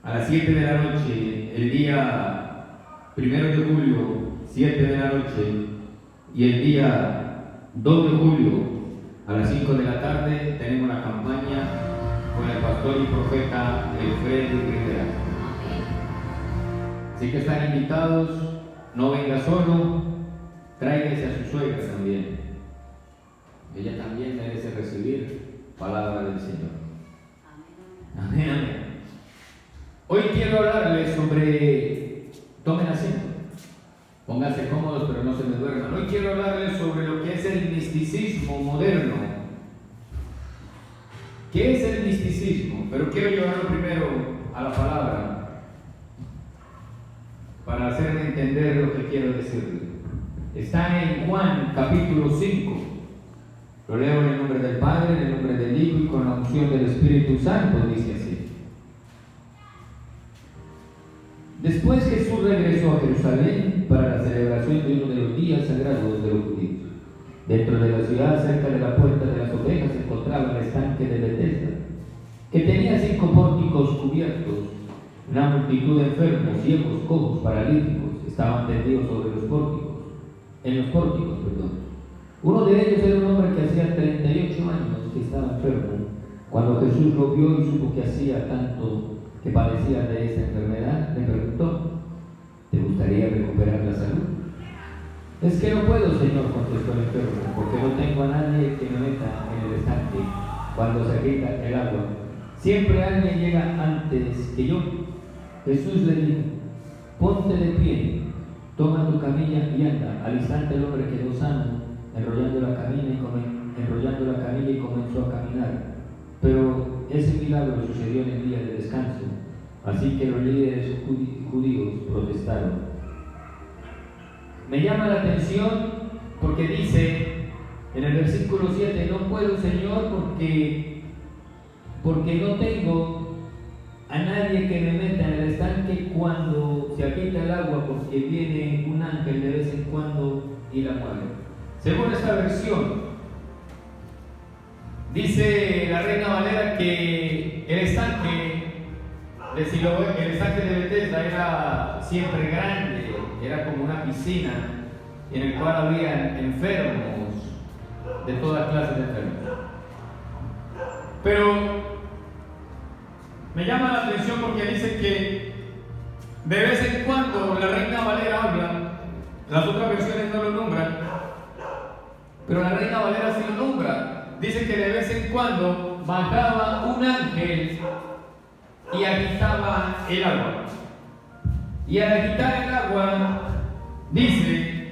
a las 7 de la noche, el día 1 de julio, 7 de la noche, y el día 2 de julio, a las 5 de la tarde, tenemos la campaña con el pastor y profeta Freddy Rivera. Así que están invitados, no venga solo, tráigase a su suegra también. Ella también merece recibir palabra del Señor. Amén, amén. Hoy quiero hablarles sobre, tomen asiento, pónganse cómodos pero no se me duerman. Hoy quiero hablarles sobre lo que es el misticismo moderno. ¿Qué es el misticismo? Pero quiero llevarlo primero a la palabra para hacerme entender lo que quiero decirles. Está en Juan capítulo 5. Lo leo en el nombre del Padre, en el nombre del Hijo y con la unción del Espíritu Santo, dice así. Después Jesús regresó a Jerusalén para la celebración de uno de los días sagrados de los judíos. Dentro de la ciudad, cerca de la puerta de las ovejas, se encontraba el estanque de Betesda, que tenía 5 pórticos cubiertos. Una multitud de enfermos, ciegos, cojos, paralíticos estaban tendidos sobre los pórticos, Uno de ellos era un hombre que hacía 38 años que estaba enfermo. Cuando Jesús lo vio y supo que hacía tanto que padecía de esta enfermedad, le preguntó: ¿te gustaría recuperar la salud? Es que no puedo, Señor, contestó el enfermo, porque no tengo a nadie que me meta en el estanque cuando se agita el agua. Siempre alguien llega antes que yo. Jesús le dijo: ponte de pie, toma tu camilla y anda. Al instante el hombre quedó sano, enrollando la camilla y comenzó a caminar. Pero ese milagro sucedió en el día de descanso, así que los líderes judíos protestaron. Me llama la atención porque dice en el versículo 7: no puedo, Señor, porque no tengo a nadie que me meta en el estanque cuando se agita el agua, porque viene un ángel de vez en cuando y la mueve. Según esta versión, dice la Reina Valera que el estanque de Siloé, el estanque de Betesda, era siempre grande, era como una piscina en el cual había enfermos de toda clase de enfermos. Pero me llama la atención porque dice que de vez en cuando, la Reina Valera habla, las otras versiones no lo nombran, pero la Reina Valera sí lo nombra. Dice que de vez en cuando bajaba un ángel y agitaba el agua. Y al agitar el agua, dice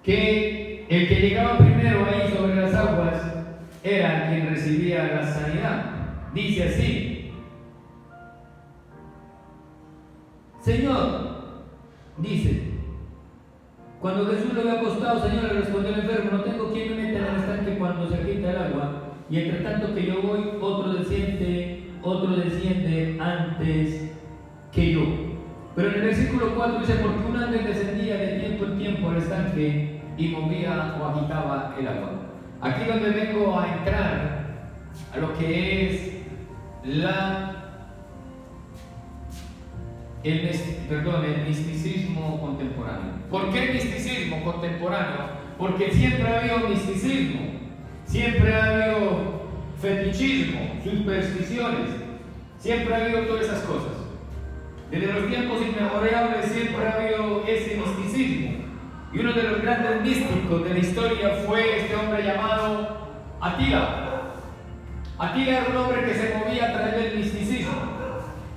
que el que llegaba primero ahí sobre las aguas era quien recibía la sanidad. Dice así: Señor, dice, cuando Jesús lo había acostado, Señor, le respondió el enfermo: no tengo quien me meta en el estanque cuando se agita el agua, y entre tanto que yo voy, otro desciende antes que yo. Pero en el versículo 4 dice: porque un ángel descendía de tiempo en tiempo al estanque y movía o agitaba el agua. Aquí donde vengo a entrar a lo que es el misticismo contemporáneo. ¿Por qué misticismo contemporáneo? Porque siempre ha habido misticismo, siempre ha habido fetichismo, supersticiones, siempre ha habido todas esas cosas. Desde los tiempos inmemorables siempre ha habido ese misticismo. Y uno de los grandes místicos de la historia fue este hombre llamado Atila. Atila era un hombre que se movía a través del misticismo.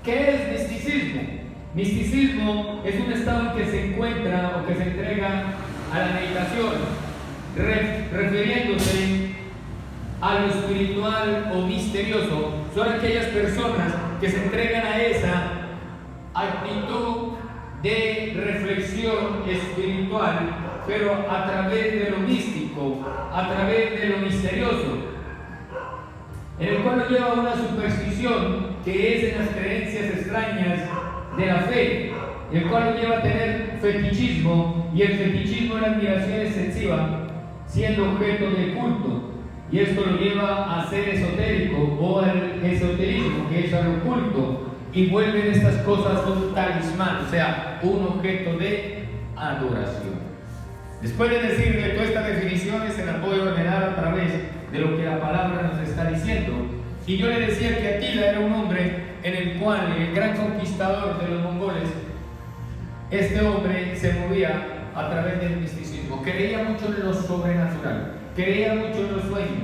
¿Qué es misticismo? Misticismo es un estado en que se encuentra o que se entrega a la meditación, refiriéndose a lo espiritual o misterioso. Son aquellas personas que se entregan a esa actitud de reflexión espiritual, pero a través de lo místico, a través de lo misterioso, en el cual lo lleva a una superstición que es en las creencias extrañas de la fe, el cual lo lleva a tener fetichismo, y el fetichismo es la admiración excesiva siendo objeto de culto, y esto lo lleva a ser esotérico o al esoterismo, que es al oculto, y vuelven estas cosas un talismán, o sea, un objeto de adoración. Después de decirle todas estas definiciones, se las voy a ordenar a través de lo que la palabra nos está diciendo. Y yo le decía que Atila era un hombre en el cual el gran conquistador de los mongoles, este hombre se movía a través del misticismo, creía mucho en lo sobrenatural, creía mucho en los sueños,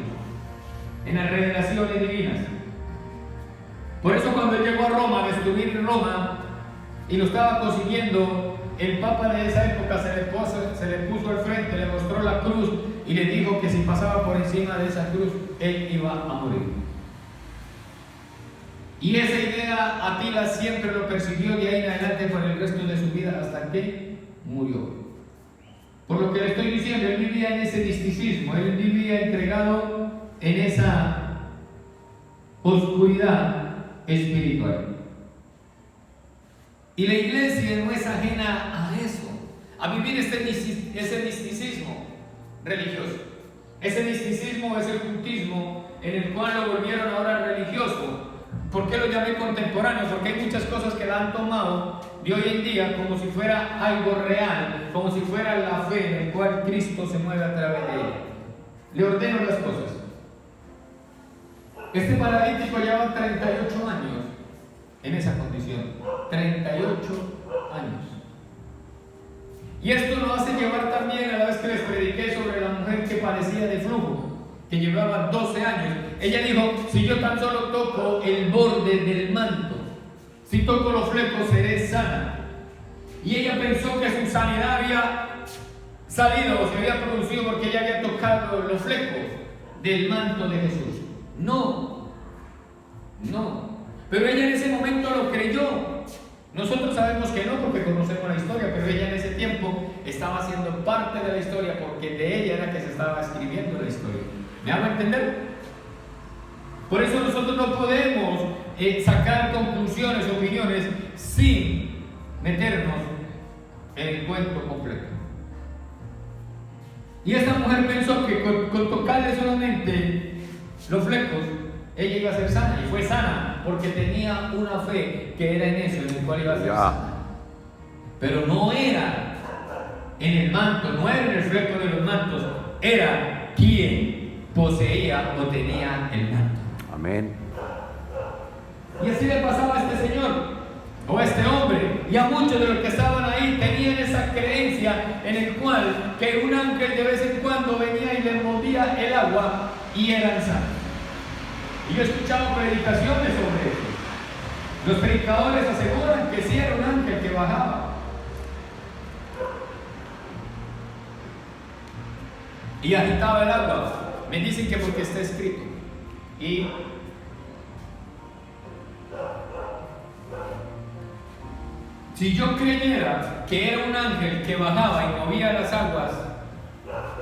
en las revelaciones divinas. Por eso cuando él llegó a Roma, a destruir Roma, y lo estaba consiguiendo, el papa de esa época se le puso al frente, le mostró la cruz y le dijo que si pasaba por encima de esa cruz, él iba a morir. Y esa idea Atila siempre lo persiguió de ahí en adelante por el resto de su vida hasta que murió. Por lo que le estoy diciendo, él vivía en ese misticismo, él vivía entregado en esa oscuridad espiritual. Y la iglesia no es ajena a eso, a vivir ese misticismo religioso, ese misticismo, ese cultismo en el cual lo volvieron ahora religioso. ¿Por qué lo llamé contemporáneo? Porque hay muchas cosas que la han tomado de hoy en día como si fuera algo real, como si fuera la fe en el cual Cristo se mueve a través de ella. Le ordeno las cosas. Este paralítico lleva 38 años en esa condición. 38 años. Y esto lo hace llevar también a la vez que les prediqué sobre la mujer que padecía de flujo, que llevaba 12 años. Ella dijo, si yo tan solo toco el borde del manto, si toco los flecos seré sana. Y ella pensó que su sanidad había salido o se había producido porque ella había tocado los flecos del manto de Jesús. No. Pero ella en ese momento lo creyó. Nosotros sabemos que no porque conocemos la historia, pero ella en ese tiempo estaba siendo parte de la historia porque de ella era que se estaba escribiendo la historia. ¿Me hago entender? Por eso nosotros no podemos sacar conclusiones, opiniones, sin meternos en el cuento completo. Y esta mujer pensó que con tocarle solamente los flecos, ella iba a ser sana, y fue sana, porque tenía una fe que era en eso, en el cual iba a ser sana. Pero no era en el manto, no era en el fleco de los mantos, era quien poseía o tenía el manto. Amén. Y así le pasaba a este señor, o a este hombre, y a muchos de los que estaban ahí tenían esa creencia en el cual que un ángel de vez en cuando venía y les movía el agua y eran sanos. Y yo he escuchado predicaciones sobre eso. Los predicadores aseguran que sí era un ángel que bajaba y agitaba el agua. Me dicen que porque está escrito. Y si yo creyera que era un ángel que bajaba y movía las aguas,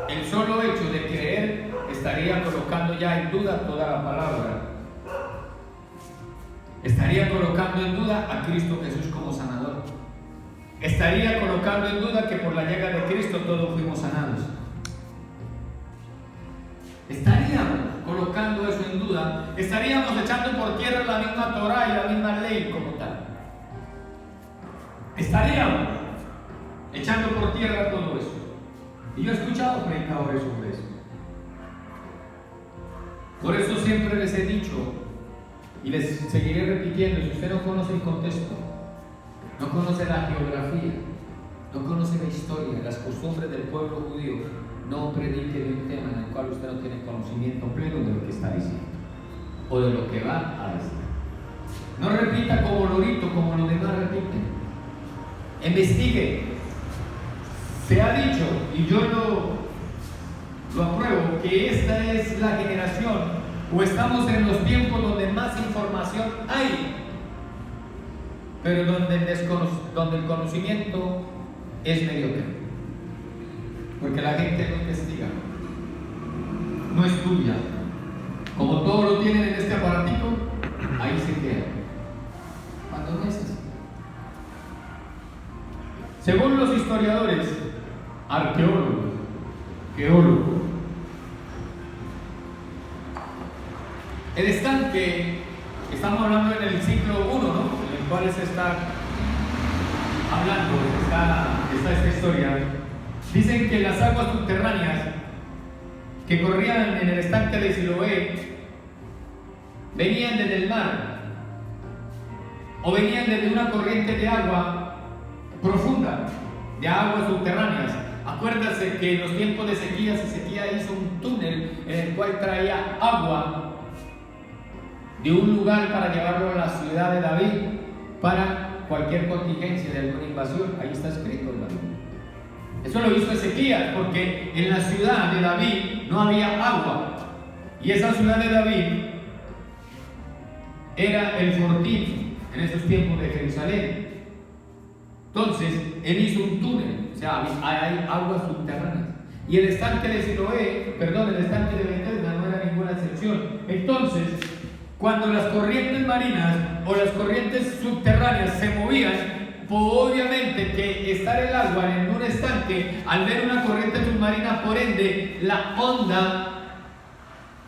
el solo hecho de creer estaría colocando ya en duda toda la palabra. Estaría colocando en duda a Cristo Jesús como sanador. Estaría colocando en duda que por la llaga de Cristo todos fuimos sanados. Estaríamos colocando eso en duda. Estaríamos echando por tierra la misma Torá y la misma ley como tal. Estaríamos echando por tierra todo eso. Y yo he escuchado predicadores sobre eso. Por eso siempre les he dicho y les seguiré repitiendo: si usted no conoce el contexto, no conoce la geografía, no conoce la historia, las costumbres del pueblo judío, no predique de un tema en el cual usted no tiene conocimiento pleno de lo que está diciendo o de lo que va a decir. No repita como lorito, como los demás repiten. Investigue. Se ha dicho, y yo lo apruebo, que esta es la generación, o estamos en los tiempos donde más información hay, pero donde el conocimiento es mediocre. Porque la gente no investiga, no estudia. Como todo lo tienen en este aparatito, ahí se queda. Cuando no es así. Según los historiadores, arqueólogos, geólogos, el estanque, estamos hablando en el siglo I, ¿no? En el cuales está hablando, está esta historia, dicen que las aguas subterráneas que corrían en el estanque de Siloé venían desde el mar o venían desde una corriente de agua profunda, de aguas subterráneas. Acuérdense que en los tiempos de sequía, Ezequiel hizo un túnel en el cual traía agua de un lugar para llevarlo a la ciudad de David para cualquier contingencia de alguna invasión. Ahí está escrito en la Biblia. Eso lo hizo Ezequiel porque en la ciudad de David no había agua, y esa ciudad de David era el fortín en esos tiempos de Jerusalén. Entonces él hizo un túnel, o sea, hay aguas subterráneas, y el estanque de Siloé, el estanque de Bethesda no era ninguna excepción. Entonces, cuando las corrientes marinas o las corrientes subterráneas se movían, pues obviamente que estar el agua en un estanque, al ver una corriente submarina, por ende, la onda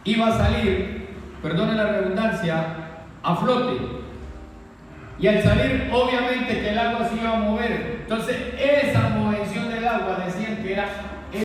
iba a salir, perdone la redundancia, a flote. Y al salir, obviamente que el agua se iba a mover. Entonces, esa movención del agua decían que era